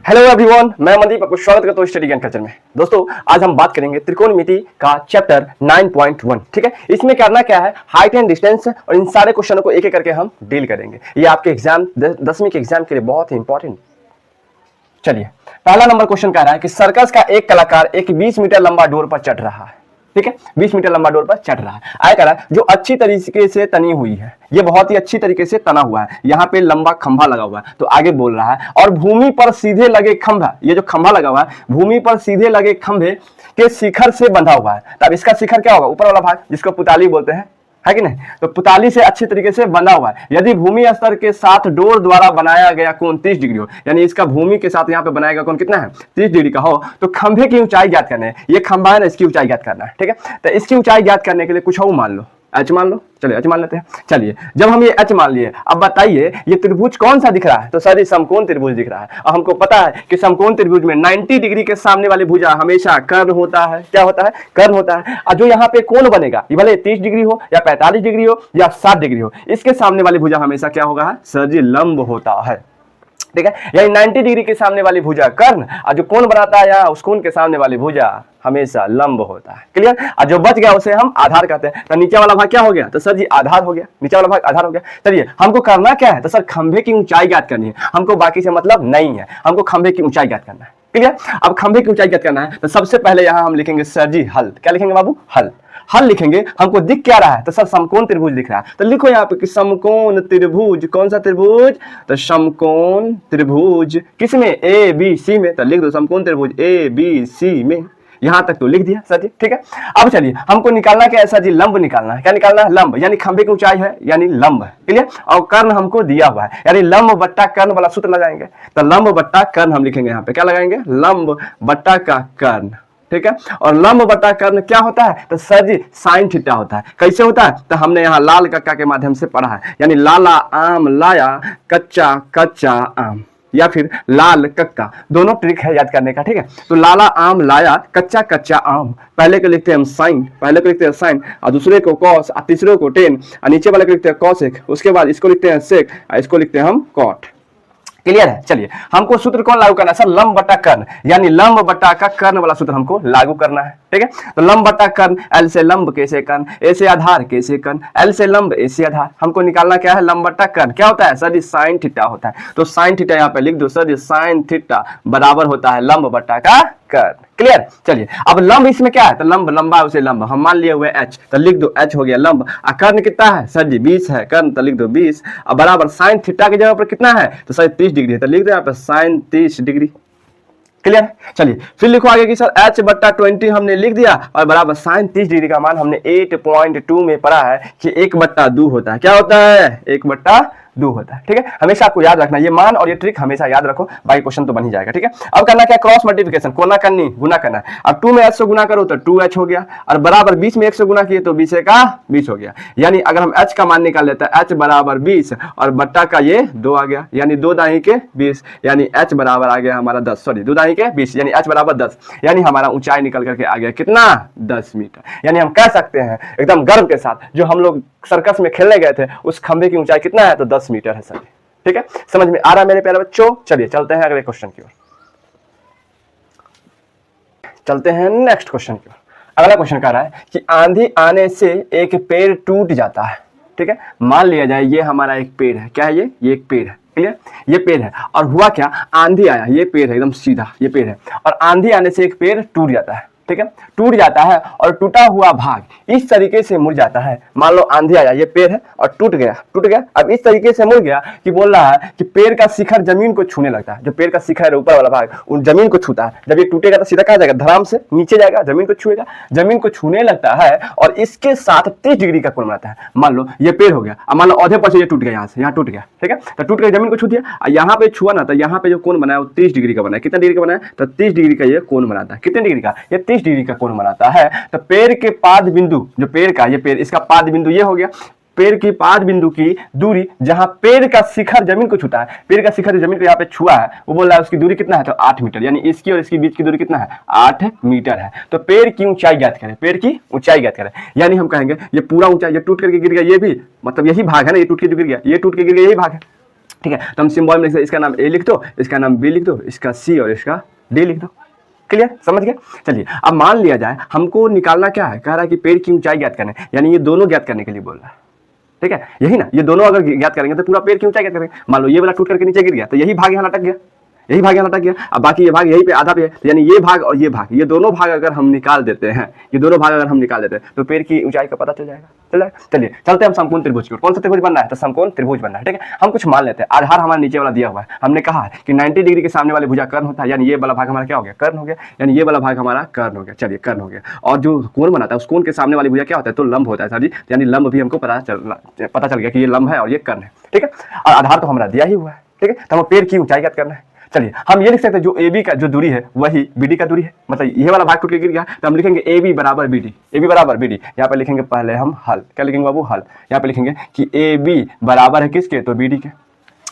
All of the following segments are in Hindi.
हेलो एवरीवन, मैं मनदीप आपको स्वागत करता हूँ स्टडी ज्ञान कल्चर में। दोस्तों, आज हम बात करेंगे त्रिकोणमिति का चैप्टर 9.1। ठीक है, इसमें करना क्या है, हाइट एंड डिस्टेंस, और इन सारे क्वेश्चनों को एक एक करके हम डील करेंगे। ये आपके एग्जाम 10वीं के एग्जाम के लिए बहुत ही इंपॉर्टेंट। चलिए, पहला नंबर क्वेश्चन कह रहा है कि सर्कस का एक कलाकार एक 20 मीटर लंबा डोर पर चढ़ रहा है। ठीक है, 20 मीटर लंबा डोर पर चढ़ रहा है। आया कह रहा है जो अच्छी तरीके से तनी हुई है, ये बहुत ही अच्छी तरीके से तना हुआ है। यहाँ पे लंबा खंभा लगा हुआ है, तो आगे बोल रहा है और भूमि पर सीधे लगे खंभा, ये जो खंभा लगा हुआ है भूमि पर सीधे लगे खंभे के शिखर से बंधा हुआ है। तब इसका शिखर क्या होगा, ऊपर वाला भाग जिसको पुताली बोलते हैं, है कि नहीं। तो पुताली से अच्छी तरीके से बंधा हुआ है। यदि भूमि स्तर के साथ डोर द्वारा बनाया गया कोण 30 डिग्री हो, यानी इसका भूमि के साथ यहाँ पे बनाया गया कोण कितना है, 30 डिग्री का हो, तो खंभे की ऊंचाई ज्ञात करना है। ये खंभा है ना, इसकी ऊंचाई ज्ञात करना है। ठीक है, तो इसकी ऊंचाई ज्ञात करने के लिए कुछ और मान लो, एच मान लो। चलिए एच मान लेते हैं। चलिए, जब हम ये एच मान लिए, अब बताइए ये त्रिभुज कौन सा दिख रहा है, तो सर ये समकोण त्रिभुज दिख रहा है। और हमको पता है कि समकोण त्रिभुज में 90 डिग्री के सामने वाली भुजा हमेशा कर्ण होता है। क्या होता है, कर्ण होता है। और जो यहाँ पे कोण बनेगा, ये भले 30 डिग्री हो या 45 डिग्री हो या 60 डिग्री हो, इसके सामने वाली भुजा हमेशा क्या होगा, सर जी लंब होता है। ठीक है, यानी 90 डिग्री के सामने वाली भुजा कर्ण, और जो कोण बनाता है या उस कोण के सामने वाली भुजा हमेशा लंब होता है। क्लियर। और जो बच गया उसे हम आधार कहते हैं। तो नीचे वाला भाग क्या हो गया, तो सर जी आधार हो गया, नीचे वाला भाग आधार हो गया। चलिए, हमको करना क्या है, तो सर खंभे की ऊंचाई ज्ञात करनी है। हमको बाकी से मतलब नहीं है, हमको खंभे की ऊंचाई ज्ञात करना है। क्लियर। अब खंभे की ऊंचाई ज्ञात करना है, तो सबसे पहले यहां हम लिखेंगे सर जी हल। क्या लिखेंगे बाबू, हल। हल लिखेंगे। हमको दिख क्या रहा है, तो सर समकोण त्रिभुज दिख रहा है। तो लिखो यहाँ पे कि समकोण त्रिभुज, कौन सा त्रिभुज, तो समकोण त्रिभुज किसमें, ए बी सी में। तो लिख दो समकोण त्रिभुज ए बी सी में। यहां तक तो लिख दिया सर जी। ठीक है, अब चलिए हमको निकालना क्या है सर जी, लंब निकालना है। क्या निकालना है, लंब, यानी खंभे की ऊंचाई है यानी लंब है। क्लियर। और कर्ण हमको दिया हुआ है, यानी लंब बट्टा कर्ण वाला सूत्र लगाएंगे। तो लंब बट्टा कर्ण हम लिखेंगे यहाँ पे, क्या लगाएंगे, लंब बट्टा का कर्ण। ठीक है, और लंब बटा कर्ण क्या होता है, तो सर जी साइन थीटा होता है। कैसे होता है, तो हमने यहाँ लाल कक्का के माध्यम से पढ़ा है, यानी लाला आम लाया कच्चा कच्चा आम, या फिर लाल कक्का, दोनों ट्रिक है याद करने का। ठीक है, तो लाला आम लाया कच्चा कच्चा आम, पहले को लिखते हैं हम साइन, पहले को लिखते हैं साइन, और दूसरे को कॉस, और तीसरे को टेन, और नीचे वाले को लिखते हैं कॉसेक, उसके बाद इसको लिखते हैं सेक, और इसको लिखते हैं हम कॉट। क्लियर है। चलिए, हमको सूत्र कौन लागू करना है, सर लंब बटा कर्ण, यानी लंब बटा का कर्ण वाला सूत्र हमको लागू करना है। ठीक है, तो लंब बटा कर्ण, एल से लंब, के से कर्ण, ए से आधार, के से कर्ण, एल से लंब, ए से आधार। हमको निकालना क्या है, लंब बटा कर्ण क्या होता है, सर जी साइन थीटा होता है। तो साइन थीटा यहाँ पे लिख दो, सर जी साइन थीटा बराबर होता है लंब बटा का कर्ण। क्लियर। चलिए, अब लंब इसमें क्या है, तो लंब लंबा उसे लंब हम मान लिए हुए एच, तो लिख दो एच हो गया लंब। और कर्ण कितना है, सर जी 20 है कर्ण, तो लिख दो 20, और बराबर साइन थीटा की जगह पर कितना है, तो सर 30 डिग्री है, तो लिख दो यहाँ पे साइन 30 डिग्री। क्लियर। चलिए, फिर लिखो आगे कि सर h बट्टा 20 हमने लिख दिया, और बराबर साइन 30 डिग्री का मान हमने 8.2 में पढ़ा है कि 1/2 होता है। क्या होता है, 1/2 होता है। ठीक है, हमेशा आपको याद रखना ये मान और ये ट्रिक हमेशा याद रखो, बाकी क्वेश्चन तो बन ही जाएगा। ठीक है, अब करना क्या, क्रॉस मल्टीप्लिकेशन, कोना करनी, गुना करना है। अब 2 में h से गुना करो तो 2h हो गया, और बराबर 20 में 1 से गुना किए तो 20 का 20 हो गया। यानी अगर हम h का मान निकाल लेते हैं, h बराबर 20 और बट्टा का ये 2 आ गया, यानी 2 दाही के 20, यानी h बराबर आ गया हमारा 10, सॉरी 2 दाही के 20, यानी h बराबर 10, यानी हमारा ऊंचाई निकल करके आ गया कितना, 10 मीटर। यानी हम कह सकते हैं एकदम गर्व के साथ, जो हम लोग सर्कस में खेलने गए थे उस खंभे की ऊंचाई कितना है, तो 10 मीटर है सर। ठीक है, समझ में आ रहा है मेरे प्यारे बच्चों। चलिए चलते हैं अगले क्वेश्चन की ओर, चलते हैं नेक्स्ट क्वेश्चन की ओर। अगला क्वेश्चन कह रहा है कि आंधी आने से एक पेड़ टूट जाता है। ठीक है, मान लिया जाए ये हमारा एक पेड़ है, क्या है ये एक पेड़ है। क्लियर, ये पेड़ है, और हुआ क्या, आंधी आया, ये पेड़ है एकदम सीधा, ये पेड़ है, और आंधी आने से एक पेड़ टूट जाता है। ठीक है, टूट जाता है और टूटा हुआ भाग इस तरीके से मुड़ जाता है। मान लो आंधी आया, ये पेड़ है और टूट गया। अब इस तरीके से मुड़ गया कि बोल रहा है कि पेड़ का शिखर जमीन को छूने लगता है। जो पेड़ का शिखर है ऊपर वाला भाग उन जमीन को छूता है। जब ये टूटेगा तो सीधा कहाँ जाएगा, धराम से नीचे जाएगा, जमीन को छुएगा, जमीन को छूने लगता है, और इसके साथ 30 डिग्री का कोण बनाता है। मान लो ये पेड़ हो गया, अब मान लो आधे पर से ये टूट गया, यहाँ से यहाँ टूट गया। ठीक है, तो टूट गया, जमीन को छू दिया, यहाँ पे छुआ ना, तो यहाँ पे जो कोण बनाया वो 30 डिग्री का बनाया। कितना डिग्री का बनाया, तो 30 डिग्री का ये कोण बनाता है। कितने डिग्री का, ये 30 डिग्री का कोण बनाता है। तो पेड़ के पाद बिंदु, जो पेड़ का, ये पेड़, इसका पाद बिंदु ये हो गया, पेड़ की पाद बिंदु की दूरी, जहां पेड़ का शिखर जमीन को छूता है, पेड़ का शिखर जमीन को यहाँ पे छुआ है, वो बोल रहा है उसकी दूरी कितना है, तो 8 मीटर, यानी इसकी और इसकी बीच की दूरी कितना है, 8 मीटर है। तो पेड़ की ऊंचाई ज्ञात करें, पेड़ की ऊंचाई ज्ञात करें, यानी हम कहेंगे ये पूरा ऊंचाई, ये टूट करके गिर गया, ये भी मतलब यही भाग है ना, ये टूट के जो गिर गया, ये टूट के गिर गया, यही भाग है। ठीक है। तो हम सिंबल में लिख सकते, इसका नाम ए लिख दो, इसका नाम बी लिख दो, इसका सी और इसका डी लिख दो। क्लियर, समझ गए। चलिए अब मान लिया जाए हमको निकालना क्या है, कह रहा है कि पेड़ की ऊंचाई ज्ञात करना है, यानी ये दोनों ज्ञात करने के लिए बोल रहा है। ठीक है, यही ना, ये दोनों अगर ज्ञात करेंगे तो पूरा पेड़ की ऊंचाई ज्ञात करेंगे। मान लो ये वाला टूट करके नीचे गिर गया तो यही भाग यहाँ लटक गया, यही भाग यहाँ लटक गया, अब बाकी ये भाग यही पे आधा पे है, तो यानी ये भाग और ये भाग, ये दोनों भाग अगर हम निकाल देते हैं, ये दोनों भाग अगर हम निकाल देते हैं तो पेड़ की ऊंचाई का पता चल जाएगा। चलिए चलते हैं हम समकोण त्रिभुज की ओर। कौन सा त्रिभुज बनना है, तो समकोण त्रिभुज बनना है। ठीक है, हम कुछ मान लेते हैं, आधार हमारा नीचे वाला दिया हुआ है, हमने कहा है कि 90 डिग्री के सामने वाले भुजा कर्ण होता है, यानी ये वाला भाग हमारा क्या हो गया, कर्ण हो गया, यानी ये वाला भाग हमारा कर्ण हो गया। चलिए कर्ण हो गया, और जो कोण बनाता है उस कोण के सामने वाली भुजा क्या होता है, तो लंब होता है सर जी, यानी लंब भी हमको पता चल गया कि ये लंब है और ये कर्ण है। ठीक है, और आधार तो हमारा दिया ही हुआ है। ठीक है, तो हमें पेड़ की ऊंचाई ज्ञात करना है। चलिए हम ये लिख सकते हैं जो ए बी का जो दूरी है वही बी डी का दूरी है, मतलब ये वाला भाग टूट के गिर गया तो हम लिखेंगे ए बी बराबर बी डी, ए बी बराबर बी डी। यहाँ पे लिखेंगे पहले हम हल, क्या लिखेंगे बाबू, हल। यहाँ पे लिखेंगे कि ए बी बराबर है किसके, तो बी डी के,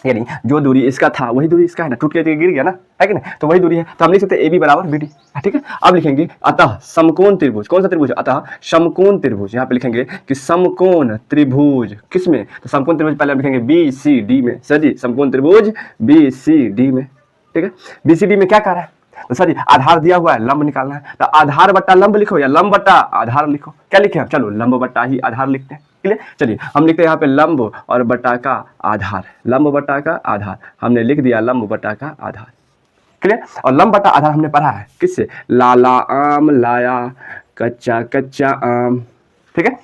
यानी जो दूरी इसका था वही दूरी इसका है ना, टूट के गिर गया ना, है कि नहीं, तो वही दूरी है, तो हम लिख सकते हैं ए बी बराबर बी डी। ठीक है, अब लिखेंगे अतः समकोण त्रिभुज, कौन सा त्रिभुज, अतः समकोण त्रिभुज। यहाँ पे लिखेंगे कि समकोण त्रिभुज किसमें, तो समकोण त्रिभुज पहले हम लिखेंगे बी सी डी में, सर जी समकोण त्रिभुज बी सी डी में। ठीक है, बी सी डी में क्या कर रहा है, तो सर जी आधार दिया हुआ है, लंब निकालना है, तो आधार बट्टा लंब लिखो या लंब बट्टा आधार लिखो, क्या लिखे हम, चलो लंब बट्टा ही आधार लिखते हैं। क्लियर, चलिए हम लिखते हैं यहाँ पे लंब और बट्टा का आधार, लंब बट्टा का आधार हमने लिख दिया, लंब बट्टा का आधार। क्लियर, और लंब बट्टा आधार हमने पढ़ा है किससे, लाला आम लाया कच्चा कच्चा आम। ठीक है,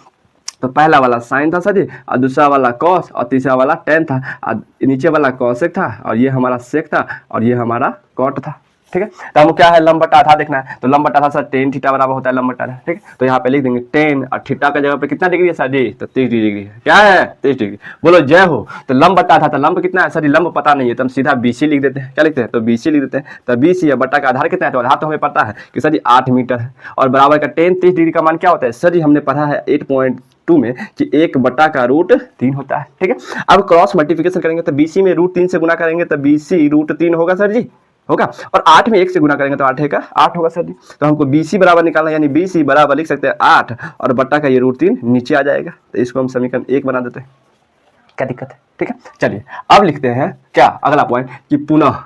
तो पहला वाला साइन था सर जी, और दूसरा वाला कॉस, और तीसरा वाला टेन था, और नीचे वाला कॉसेक था, और ये हमारा सेक था, और ये हमारा कॉट था। ठीक है, तो हमको क्या है, लंब बट्टा आधार देखना है, तो लंब बट्टा था सर टेन थीटा बराबर होता है लंब बट्टा। ठीक है, तो यहाँ पे लिख देंगे टेन, और थीटा का जगह पे कितना डिग्री है सर जी, तो 30 डिग्री है, क्या है 30 डिग्री, बोलो जय हो। तो लंब बट्टा था, तो लंब कितना है सर जी, लंब पता नहीं है तो हम सीधा बीसी लिख देते हैं, क्या लिखते हैं, तो बीसी लिख देते हैं। तो बीसी है, बट्टा का आधार कितना है, तो आधार तो हमें पता है कि सर जी 8 मीटर है, और बराबर का टेन 30 डिग्री का मान क्या होता है सर जी, हमने पढ़ा है 8.2 में कि 1 बटा का रूट 3 होता है। ठीक है, अब क्रॉस मल्टीप्लिकेशन करेंगे तो बीसी में रूट 3 से गुना करेंगे तो बीसी रूट 3 होगा सर जी, होगा, और 8 में 1 से गुना करेंगे तो 8 का 8 होगा सर जी। तो हमको बीसी बराबर निकालना है, यानी बीसी बराबर लिख सकते हैं 8 और बट्टा का ये रूट 3 नीचे आ जाएगा, तो इसको हम समीकरण 1 बना देते हैं, क्या दिक्कत है। ठीक है, चलिए अब लिखते हैं क्या अगला पॉइंट कि पुनः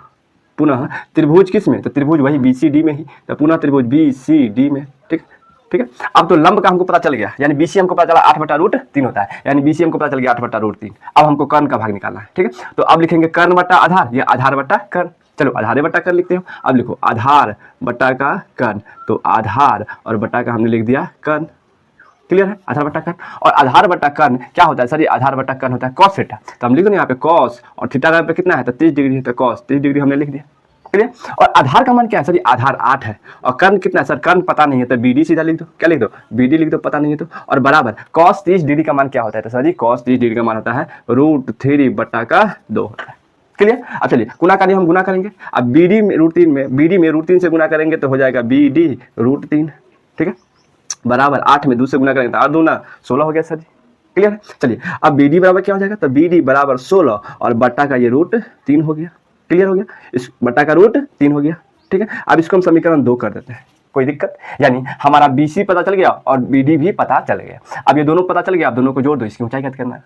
पुनः त्रिभुज किस में, तो त्रिभुज वही बी सी डी में ही, तो पुनः त्रिभुज बी सी डी में। ठीक ठीक है, अब तो लंब का हमको पता चल गया, यानी बीसी हमको पता चला 8 बटा रूट 3 होता है, यानी बीसी हमको पता चल गया 8 बटा रूट 3। अब हमको कर्ण का भाग निकालना है। ठीक है, तो अब लिखेंगे कर्ण बटा आधार, या आधार बटा कर्ण, चलो आधार बटा कर्ण लिखते हो। अब लिखो आधार बटा का कर्ण, तो आधार और बटा का हमने लिख दिया कर्ण। क्लियर है, आधार बटा कर्ण, और आधार बटा कर्ण क्या होता है सर, ये आधार बटा कर्ण होता है कॉस थीटा, तो हम लिख दो यहाँ पे कॉस, और थीटा का पे कितना है, तो 30 डिग्री है, तो कॉस 30 डिग्री हमने लिख दिया। क्लियर, और आधार का मान क्या है सर, आधार 8 है, और कर्ण कितना है सर, कर्ण पता नहीं है तो बी डी सीधा लिख दो, क्या लिख दो, बी डी लिख दो, पता नहीं है तो, और बराबर कॉस 30 डिग्री का मान क्या होता है, तो सर जी कॉस 30 डिग्री का मान होता है रूट 3 बटा का 2 होता है। क्लियर, अब चलिए गुणाकारी हम गुना करेंगे, अब बी डी में रूट 3 में, बी डी में रूट 3 से गुना करेंगे तो हो जाएगा बी डी रूट 3। ठीक है, बराबर 8 में 2 से गुना करेंगे तो 8 दूना 16 हो गया सर जी। क्लियर, चलिए अब बी डी बराबर क्या हो जाएगा, तो बी डी बराबर 16 और बट्टा का ये रूट 3 हो गया। क्लियर हो गया, इस बट्टा का रूट 3 हो गया। ठीक है, अब इसको हम समीकरण 2 कर देते हैं, कोई दिक्कत, यानी हमारा बीसी पता चल गया और बीडी भी पता चल गया। अब ये दोनों पता चल गया, आप दोनों को जोड़ दो, इसकी ऊंचाई ज्ञात करना है,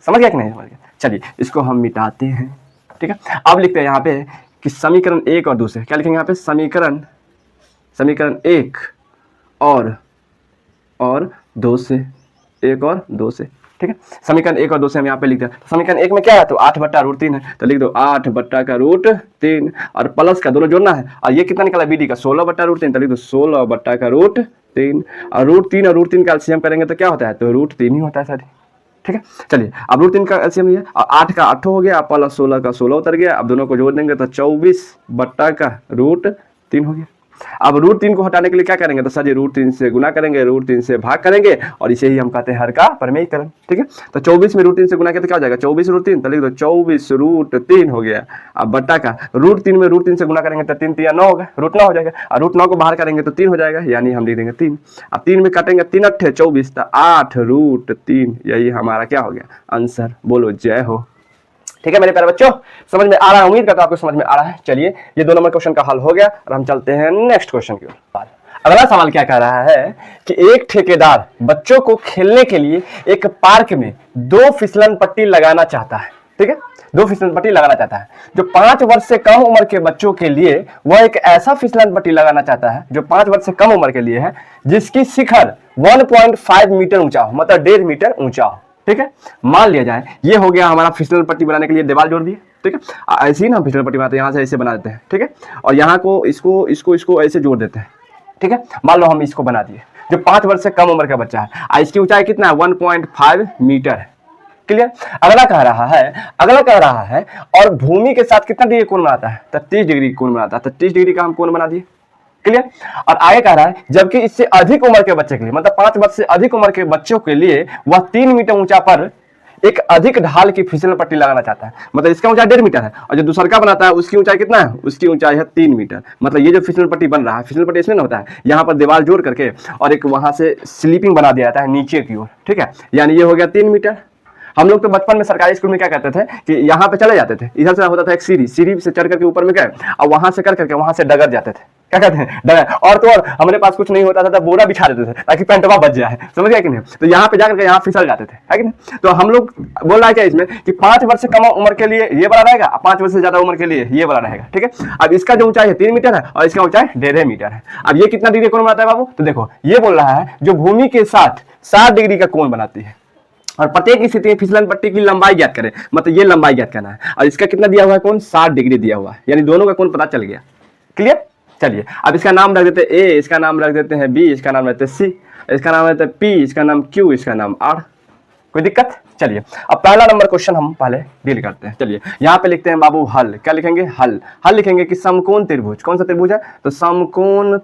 समझ गया कि नहीं समझ गया। चलिए इसको हम मिटाते हैं। ठीक है, अब लिखते हैं यहाँ पे कि समीकरण 1 और 2 से, क्या लिखेंगे यहाँ पे, समीकरण 1 और 2 से, 1 और 2 से। ठीक है, समीकरण 1 और 2 से हम यहाँ पे लिख दिया। समीकरण 1 में क्या है, तो 8 बट्टा रूट 3 है, तो लिख दो 8 बट्टा का रूट 3, और प्लस का दोनों जोड़ना है, और ये कितना निकला बी डी का 16 बट्टा रूट 3, तो लिख दो 16 बट्टा का रूट 3, और रूट 3 का एलसीएम करेंगे तो क्या होता है, तो रूट 3 ही होता है सर। ठीक है, चलिए अब रूट 3 का एलसीएम ये, और 8 का 8 हो गया, प्लस 16 का 16 उतर गया, अब दोनों को जोड़ देंगे तो 24 बट्टा का रूट 3 हो गया। अब रूट 3 को हटाने के लिए क्या करेंगे, तो सर जी रूट 3 से गुना करेंगे, रूट 3 से भाग करेंगे, और इसे ही हम कहते हैं हर का प्रमेयीकरण। ठीक है, तो 24 में रूट 3 से गुना किया तो क्या हो जाएगा, 24 रूट 3, तो लिख दो 24 रूट 3 हो गया। अब बट्टा का रूट 3 में रूट 3 से गुना करेंगे तो 3 3 9 होगा, रूट 9 हो जाएगा, और रूट 9 को बाहर करेंगे तो 3 हो जाएगा, यानी हम लिख देंगे 3। अब 3 में काटेंगे 3 8 24, तो 8 रूट 3, यही हमारा क्या हो गया आंसर, बोलो जय हो। ठीक है मेरे प्यारे बच्चों, समझ में आ रहा है, उम्मीद करता हूं आपको समझ में आ रहा है। चलिए ये 2 नंबर क्वेश्चन का हल हो गया, और हम चलते हैं नेक्स्ट क्वेश्चन की ओर। अगला सवाल क्या कह रहा है कि एक ठेकेदार बच्चों को खेलने के लिए एक पार्क में 2 फिसलन पट्टी लगाना चाहता है। ठीक है, 2 फिसलन पट्टी लगाना चाहता है। जो 5 वर्ष से कम उम्र के बच्चों के लिए वह एक ऐसा फिसलन पट्टी लगाना चाहता है जो 5 वर्ष से कम उम्र के लिए है, जिसकी शिखर 1.5 मीटर ऊंचा हो, मतलब 1.5 मीटर ऊंचा हो। ठीक है, मान लिया जाए ये हो गया हमारा फिसलन पट्टी बनाने के लिए दीवार जोड़ दिए। ठीक है, ऐसे ही ना फिसलन पट्टी बनाते हैं, यहाँ से ऐसे बना देते हैं। ठीक है, और यहाँ को इसको ऐसे जोड़ देते हैं। ठीक है, मान लो हम इसको बना दिए। जो 5 वर्ष से कम उम्र का बच्चा है, इसकी ऊंचाई कितना है? 1.5 मीटर है। क्लियर। अगला कह रहा है और भूमि के साथ कितना डिग्री कोण बनाता है? 30 डिग्री कोण बनाता है। 30 डिग्री का हम कोण बना दिए। क्लियर। और आगे कह रहा है जबकि इससे अधिक उम्र के बच्चे के लिए, मतलब 5 वर्ष से अधिक उम्र के बच्चों के लिए वह 3 मीटर ऊंचा पर एक अधिक ढाल की फिसलन पट्टी लगाना चाहता है। मतलब इसका ऊंचाई 1.5 मीटर है और जो दूसरा का बनाता है उसकी ऊंचाई कितना है? उसकी ऊंचाई है 3 मीटर। मतलब ये जो फिसलन पट्टी बन रहा है, फिसलन पट्टी इसमें ना होता है, यहाँ पर दीवार जोड़ करके और एक वहां से स्लीपिंग बना दिया जाता है नीचे की ओर। ठीक है, यानी ये हो गया 3 मीटर। हम लोग तो बचपन में सरकारी स्कूल में क्या करते थे कि यहाँ पे चले जाते थे, इधर से होता था एक सीढ़ी से चढ़ करके ऊपर में गए और वहां से कर करके वहां से डगर जाते थे। क्या कहते हैं? डगर। और तो और हमारे पास कुछ नहीं होता था तो बोरा बिछा देते थे ताकि पैंटवा बच जाए। समझ गया कि नहीं? तो यहाँ पे जाकर के यहाँ फिसल जाते थे, है कि नहीं? तो हम लोग बोल रहा है क्या इसमें कि 5 वर्ष से कम उम्र के लिए ये बड़ा रहेगा, 5 वर्ष से ज्यादा उम्र के लिए ये बड़ा रहेगा। ठीक है, अब इसका जो ऊंचाई है 3 मीटर है और इसका ऊंचाई 1.5 मीटर है। अब ये कितना डिग्री कोण बनाता है बाबू? तो देखो ये बोल रहा है जो भूमि के साथ 60 डिग्री का कोण बनाती है और प्रत्येक स्थिति में फिसलन पट्टी की लंबाई ज्ञात करें। मतलब ये लंबाई ज्ञात करना है और इसका कितना दिया हुआ है कोण? 60 डिग्री दिया हुआ है, यानी दोनों का कोण पता चल गया। क्लियर। चलिए अब इसका नाम रख देते हैं ए, इसका नाम रख देते हैं बी, इसका नाम रखते हैं सी, इसका नाम रहता है पी, इसका नाम क्यू, इसका नाम आर। कोई दिक्कत? चलिए अब पहला नंबर क्वेश्चन हम पहले डील करते हैं। चलिए यहाँ पे लिखते हैं बाबू हल। क्या लिखेंगे? हल लिखेंगे कि समकोण त्रिभुज। कौन सा त्रिभुज है? तो समकोण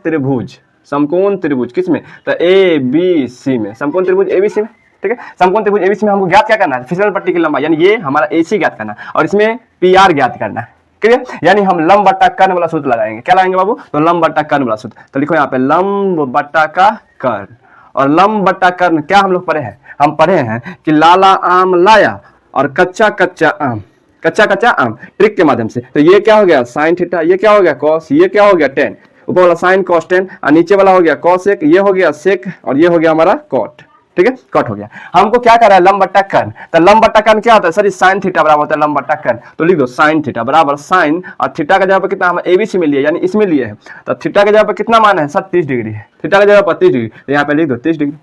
त्रिभुज किसमें? तो ए बी सी में, समकोण त्रिभुज एबीसी में। ठीक है, समकोण त्रिभुज एबीसी में हमको ज्ञात क्या करना है? फिसलन पट्टी की लंबाई, यानी ये हमारा एसी ज्ञात करना है और इसमें पी आर ज्ञात करना है। क्लियर। यानी हम लंब बट्टा कर्ण वाला सूत्र लगाएंगे। क्या लगाएंगे बाबू? तो लंब बट्टा कर्ण वाला सूत्र। तो लिखो यहाँ पे लंब बट्टा का कर्ण। और लंब बट्टा कर्ण क्या हम लोग पढ़े हैं? हम पढ़े हैं कि लाला आम लाया और कच्चा कच्चा आम ट्रिक के माध्यम से। तो ये क्या हो गया? साइन थीटा, ये क्या हो गया? कॉस, ये क्या हो गया? टेन। ऊपर वाला साइन कॉस टेन और नीचे वाला हो गया कॉसेक, ये हो गया सेक और ये हो गया हमारा कॉट। ठीक है, कट हो गया। हमको क्या कर रहा है? लंब बट्टा कर्ण। तो लंब बट्टा कर्ण क्या होता है? सर साइन थीटा बराबर होता है लंब बट्टा कर्ण। तो लिख दो साइन थीटा बराबर साइन और थीटा का जगह पर कितना हम एबीसी में लिए, यानी इसमें लिए है। तो थीटा के जगह पर कितना मान है? सर 30 डिग्री है। थीटा के जगह पर 30 डिग्री, तो यहाँ पे लिख दो 30 डिग्री।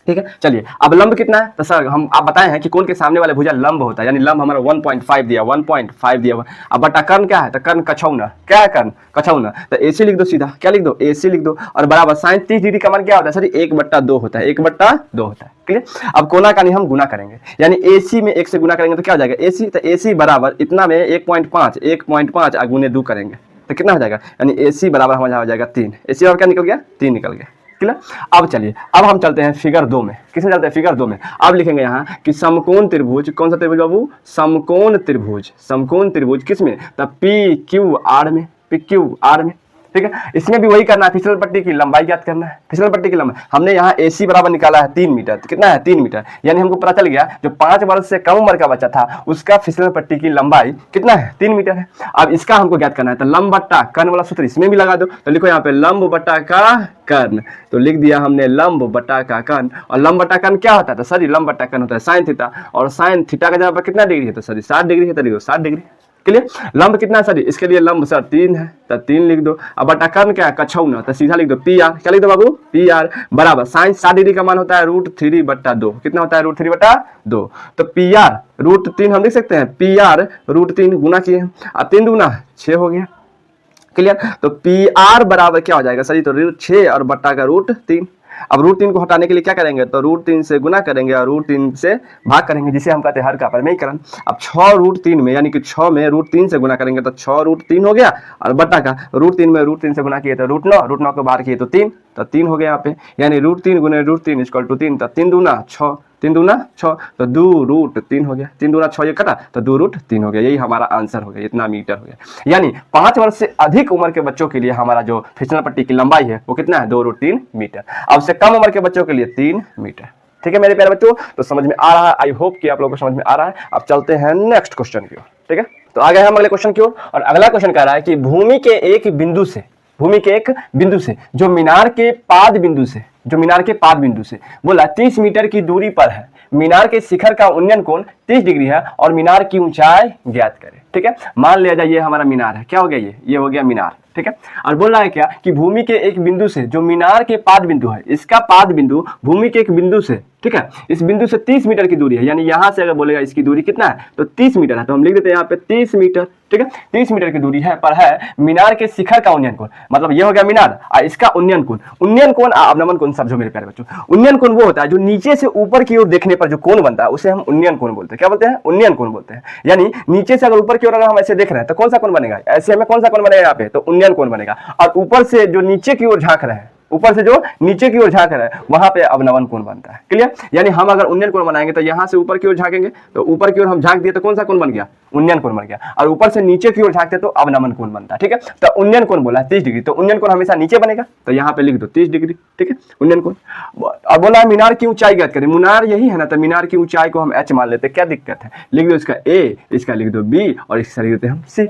ठीक है, चलिए अब लंब कितना है? तो सर हम आप बताए हैं कि कोण के सामने वाले भुजा लंब होता है, यानी लंब हमारा 1.5 दिया, 1.5 दिया हुआ। अब बट्टा कर्ण क्या है? तो कर्ण कछौना। क्या है कर्ण? कछौना। तो एसी लिख दो सीधा। क्या लिख दो? एसी लिख दो और बराबर साइन 30 डिग्री का मान क्या होता है? सर 1/2 होता है, 1/2 होता है। क्लियर। अब कोना का नहीं हम गुना करेंगे, यानी एसी में 1 से गुना करेंगे तो क्या हो जाएगा? एसी। तो एसी बराबर इतना में 1.5 गुने 2 करेंगे तो कितना हो जाएगा? यानी एसी बराबर हमारा हो जाएगा 3। एसी और क्या निकल गया? 3 निकल गया। क्लियर। अब चलिए अब हम चलते हैं फिगर 2 में। किसमें चलते हैं? फिगर 2 में। अब लिखेंगे यहाँ कि समकोण त्रिभुज। कौन सा त्रिभुज बाबू? समकोण त्रिभुज किसमें? तो पी क्यू आर में, ठीक है। इसमें भी वही करना है, फिसलन पट्टी की लंबाई ज्ञात करना है। फिसलन पट्टी की लंबाई हमने यहाँ एसी बराबर निकाला है 3 मीटर। तो कितना है? 3 मीटर। यानी हमको पता चल गया जो 5 वर्ष से कम उम्र का बच्चा था उसका फिसलन पट्टी की लंबाई कितना है? 3 मीटर है। अब इसका हमको ज्ञात करना है, तो लंब बट्टा कर्ण वाला सूत्र इसमें भी लगा दो। तो लिखो यहाँ पे लंब बट्टा का कर्ण। तो लिख दिया हमने लंब बट्टा का कर्ण। और लंब बट्टा कर्ण क्या होता है? तो सर लंब बट्टा कर्ण होता है साइन थीटा और साइन थीटा का जगह पर कितना डिग्री है? तो सर 60 डिग्री है। तो लिखो 60 डिग्री। क्लियर। लंब कितना है सर? इसके लिए लंब सर 3 है, तो 3 लिख दो। अब बटा कर्ण क्या है? कछौना। तो सीधा लिख दो पी आर। क्या लिख दो बाबू? पी आर बराबर साइन 60 डिग्री का मान होता है √3/2। कितना होता है? √3/2। तो पी आर √3 हम लिख सकते हैं, पी आर √3 गुना किए, अब 3 दूना 6 हो गया। क्लियर। तो पी आर बराबर क्या हो जाएगा सर? तो 6 और बट्टा का √3। अब √3 को हटाने के लिए क्या करेंगे? तो √3 से गुना करेंगे और √3 से भाग करेंगे, जिसे हम कहते हैं हर का परमेयीकरण। अब 6 √3 में, यानी कि 6 में √3 से गुना करेंगे तो 6 √3 हो गया और बट्टा का √3 में √3 से गुना किए तो √9 को बाहर किए तो 3, तो 3 हो गया यहाँ पे। यानी √3 गुने √3 = 3। तो 3 दूना 6, 3 दूना 6, तो 2√3 हो गया। 3 दूना 6 ये कटा तो 2√3 हो गया। यही हमारा आंसर हो गया, इतना मीटर हो गया। यानी 5 वर्ष से अधिक उम्र के बच्चों के लिए हमारा जो फिसलन पट्टी की लंबाई है वो कितना है? 2√3 मीटर। अब से कम उम्र के बच्चों के लिए 3 मीटर। ठीक है मेरे प्यारे बच्चों, तो समझ में आ रहा है। आई होप कि आप लोगों को समझ में आ रहा है। अब चलते हैं नेक्स्ट क्वेश्चन की ओर। ठीक है, तो आ गए हम अगले क्वेश्चन की ओर। और अगला क्वेश्चन कह रहा है कि भूमि के एक बिंदु से जो मीनार के पाद बिंदु से जो मीनार के पाद बिंदु से बोला 30 मीटर की दूरी पर है, मीनार के शिखर का उन्नयन कोण 30 डिग्री है और मीनार की ऊंचाई ज्ञात करें। ठीक है, मान लिया जाए ये हमारा मीनार है, क्या हो गया ये हो गया मीनार। ठीक है, और बोल रहा है क्या कि भूमि के एक बिंदु से, जो मीनार के पाद बिंदु है, इसका पाद बिंदु भूमि के एक बिंदु से, ठीक है, इस बिंदु से 30 मीटर की दूरी है, यानी यहां से अगर बोलेगा इसकी दूरी कितना है तो 30 मीटर है, तो हम लिख देते हैं यहाँ पे 30 मीटर। ठीक है, 30 मीटर की दूरी है पर है मीनार के शिखर का उन्नयन कोण, मतलब ये हो गया मीनार और इसका उन्नयन कोण। उन्नयन कोण अवनमन कोण समझो मेरे प्यारे बच्चों। उन्नयन कोण वो होता है जो नीचे से ऊपर की ओर देखने पर जो कोण बनता है उसे हम उन्नयन कोण बोलते हैं। क्या बोलते हैं? उन्नयन कोण बोलते हैं। यानी नीचे से अगर ऊपर की ओर अगर हम ऐसे देख रहे हैं तो कौन सा कोण बनेगा? ऐसे में कौन सा कोण बनेगा यहाँ पे? तो उन्नयन कोण बनेगा। और ऊपर से जो नीचे की ओर झांक रहे हैं, ऊपर से जो नीचे की ओर झांक रहा है वहां पे अवनमन कोण बनता है। क्लियर? यानी हम अगर उन्नयन कोण बनाएंगे तो यहां से ऊपर की ओर झांकेंगे तो ऊपर की ओर हम झांक दिए तो कौन सा कोण बन गया? उन्नयन कोण बन गया। और ऊपर से नीचे की ओर झांकते तो अवनमन कोण बनता है। ठीक है, तो उन्नयन कोण बोला 30 डिग्री, तो उन्नयन कोण हमेशा नीचे बनेगा, तो यहाँ पे लिख दो 30 डिग्री। ठीक है, उन्नयन कोण। और बोला मीनार की ऊंचाई ज्ञात करें। मीनार यही है ना, तो मीनार की ऊंचाई को हम h मान लेते, क्या दिक्कत है? लिख दो इसका a, इसका लिख दो b और इसका लिख देते हैं हम c।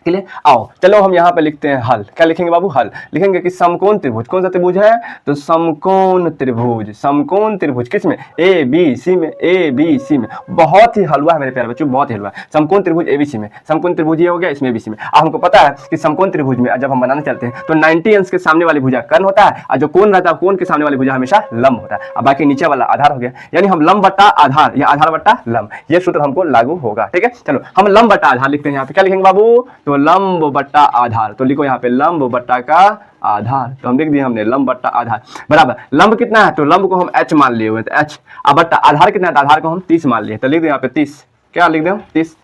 क्लियर? आओ चलो हम यहाँ पे लिखते हैं हल। क्या लिखेंगे बाबू? हल लिखेंगे कि समकोण त्रिभुज, कौन सा त्रिभुज है? तो समकोण त्रिभुज। समकोण त्रिभुज किसमें? ए बी सी में। ए बी सी में बहुत ही हलवा है मेरे प्यारे बच्चों, बहुत ही हलवा। समकोण त्रिभुज एबीसी में, समकोण त्रिभुज ये हो गया, इसमें एबीसी में। अब हमको पता है कि समकोण त्रिभुज में जब हम बनाने चलते हैं तो 90 अंश के सामने वाली भुजा कर्ण होता है और जो कोण रहता है कोण के सामने वाली भुजा हमेशा लंब होता है, और बाकी नीचे वाला आधार हो गया। यानी हम लंब बट्टा आधार या आधार बट्टा लंब, ये सूत्र हमको लागू होगा। ठीक है, चलो हम लंब बट्टा आधार लिखते हैं। यहाँ पे क्या लिखेंगे बाबू? तो लंब बट्टा आधार, तो लिखो यहाँ पे लंब बट्टा का आधार, तो हम लिख दिए हमने लंब बट्टा आधार बराबर। लंब कितना है? तो लंब को हम h मान लिए हुए, तो h। अब बट्टा आधार कितना है? तो आधार को हम 30 मान लिए, तो लिख दो यहाँ पे 30। क्या लिख दो? 30।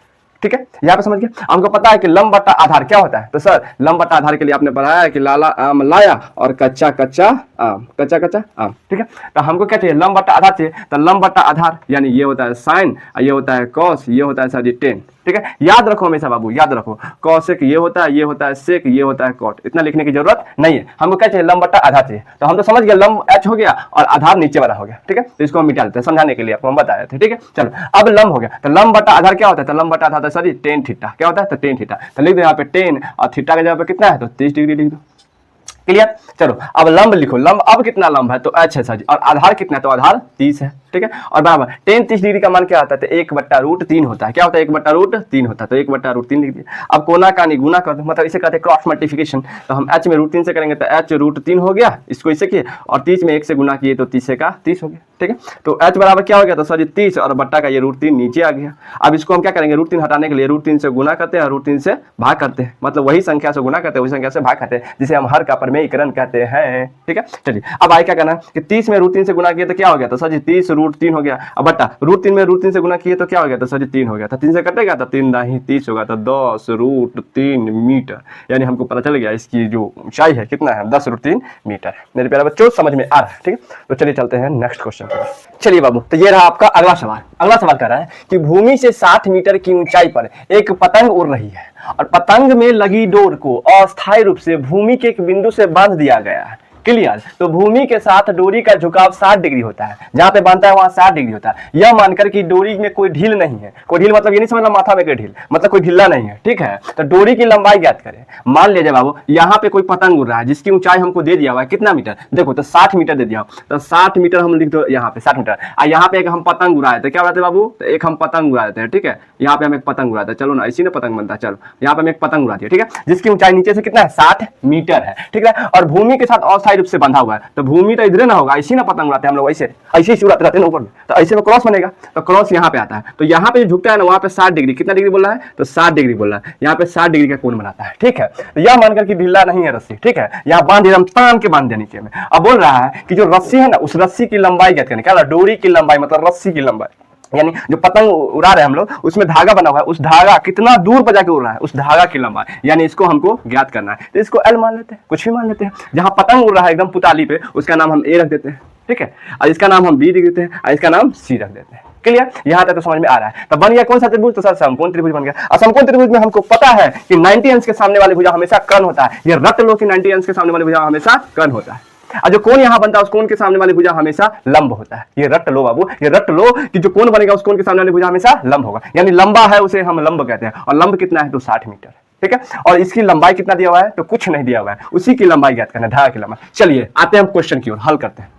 ठीक है, यहाँ पे समझ गए? हमको पता है कि लंब बट्टा आधार क्या होता है। तो सर लंब बट्टा आधार के लिए आपने पढ़ाया है कि लाला आम लाया और कच्चा कच्चा आम, कच्चा कच्चा आम। ठीक है, तो हमको क्या चाहिए? लंब बट्टा आधार चाहिए। तो लंब बट्टा आधार यानी ये होता है साइन, ये होता है कॉस, ये होता है सर टेन। ठीक है, याद रखो हमेशा बाबू, याद रखो कॉसेक ये होता है सेक, ये होता है कॉट। इतना लिखने की जरूरत नहीं है। हमको क्या चाहिए? लंब बट्टा आधार चाहिए। तो हम तो समझ गए लंब h हो गया और आधार नीचे वाला हो गया। ठीक है, तो इसको हम मिटा देते हैं समझाने के लिए, आपको हम बताए थे। ठीक है, चलो अब लंब हो गया। तो लंब बट्टा आधार क्या होता है? तो लंब बट्टा आधार सॉरी टेन थीटा। क्या होता है? तो टेन थीटा। तो लिख दो यहाँ पे टेन और थीटा का जगह पे कितना है? तो 30 डिग्री लिख दो। क्लियर? चलो अब लंब लिखो। लंब अब कितना लंब है? तो h है सर जी, और आधार कितना है? तो आधार 30 है। ठीक है, और बराबर टेन 30 डिग्री का मान क्या आता है? तो 1/√3 होता है। क्या होता है? 1/√3 होता है, तो 1/√3 लिख दिया। अब कोना का गुना कर दो, मतलब इसे कहते हैं क्रॉस मल्टीप्लिकेशन। तो हम h में √3 से करेंगे तो h√3 हो गया, इसको इसे किए और 30 में 1 से गुना किए तो 30 का 30 हो गया। ठीक है, तो h बराबर क्या हो गया? तो सर जी 30 और बट्टा का ये √3 नीचे आ गया। अब इसको हम क्या करेंगे? √3 हटाने के लिए √3 से गुना करते हैं और √3 से भाग करते हैं, मतलब वही संख्या से गुना करते हैं, वही संख्या से भाग करते हैं, जिसे हम हर का प्रमेयीकरण कहते हैं। ठीक है, चलिए अब आगे क्या करना है कि 30 में √3 से गुना किए तो क्या हो गया? तो सर जी 30 √3 हो गया। अब बट्टा √3 में √3 से गुना किए तो क्या हो गया? तो सर जी 3 हो गया। तो 3 से कटेगा तो 3 नहीं 30 होगा, तो 10√3 मीटर। यानी हमको पता चल गया इसकी जो ऊंचाई है कितना है? 10√3 मीटर। मेरे प्यारे बच्चों समझ में आ रहा है? ठीक है, तो चलिए चलते हैं नेक्स्ट क्वेश्चन पर। चलिए बाबू, तो ये रहा आपका अगला सवाल। अगला सवाल कह रहा है कि भूमि से 60 मीटर की ऊंचाई पर एक पतंग उड़ रही है और पतंग में लगी डोर को अस्थायी रूप से भूमि के एक बिंदु से बांध दिया गया है। क्लियर? तो भूमि के साथ डोरी का झुकाव 60 डिग्री होता है, जहां पे बांधता है वहां 60 डिग्री होता है। यह मानकर कि डोरी में कोई ढील नहीं है। कोई ढील मतलब ये नहीं समझना माथा में कोई ढील, मतलब कोई ढीला नहीं है। ठीक है, तो डोरी की लंबाई ज्ञात करें। मान लीजिए बाबू यहाँ पे कोई पतंग उड़ रहा है जिसकी ऊंचाई हमको दे दिया हुआ है कितना मीटर? देखो तो 60 मीटर दे दिया, तो 60 मीटर हम लिख दो यहाँ पे 60 मीटर। और यहाँ पे एक हम पतंग उड़ाए थे, क्या उड़ाते बाबू? तो एक हम पतंग उड़ाते हैं। ठीक है, यहाँ पे हम एक पतंग उड़ाते हैं। चलो ना, इसी ने पतंग बनता है। चलो यहाँ पे हम एक पतंग उड़ाते हैं। ठीक है, जिसकी ऊंचाई नीचे से कितना है? 60 मीटर है। ठीक है, और भूमि के साथ अस्थायी रूप से बंधा हुआ है। तो भूमि तो इधर ना होगा, इसी ना पतंग उड़ाते हैं हम लोग, ऐसे ऐसे ही उड़ाते रहते हैं ऊपर में, तो ऐसे में क्रॉस बनेगा। तो क्रॉस यहाँ पे आता है, तो यहाँ पे जो झुकता है ना वहाँ पे 60 डिग्री। कितना डिग्री बोल रहा है? तो 60 डिग्री बोल रहा है। यहाँ पे 60 डिग्री का कोण बनाता है। ठीक है, तो यह मानकर कि ढीला नहीं है रस्सी। ठीक है, यहाँ बांध एकदम तान के बांध दिया नीचे में। अब बोल रहा है कि जो रस्सी है ना उस रस्सी की लंबाई ज्ञात करनी। क्या? डोरी की लंबाई मतलब रस्सी की लंबाई, यानी जो पतंग उड़ा रहे हैं हम लोग उसमें धागा बना हुआ है, उस धागा कितना दूर पर जाके उड़ रहा है, उस धागा की लंबाई, यानी इसको हमको ज्ञात करना है। तो इसको एल मान लेते हैं, कुछ भी मान लेते हैं। जहां पतंग उड़ रहा है एकदम पुताली पे, उसका नाम हम ए रख देते हैं। ठीक है, और इसका नाम हम बी रख देते हैं और इसका नाम सी रख देते हैं। क्लियर? यहाँ तक तो समझ में आ रहा है। तो बन गया कौन सा त्रिभुज? तो सर समकोण त्रिभुज बन गया। और समकोण त्रिभुज में हमको पता है कि 90 अंश के सामने वाली भुजा हमेशा कर्ण होता है। ये रट लो कि 90 अंश के सामने वाली भुजा हमेशा कर्ण होता है, और जो कोण यहाँ बनता है उस कोण के सामने वाली भुजा हमेशा लंब होता है। ये रट लो बाबू, ये रट लो कि जो कोण बनेगा उस कोण के सामने वाली भुजा हमेशा लंब होगा, यानी लंबा है उसे हम लंब कहते हैं। और लंब कितना है? तो 60 मीटर। ठीक है। और इसकी लंबाई कितना दिया हुआ है, तो कुछ नहीं दिया हुआ है, उसी की लंबाई ज्ञात करना है, धागा की लंबाई। चलिए आते हैं हम क्वेश्चन की ओर, हल करते हैं।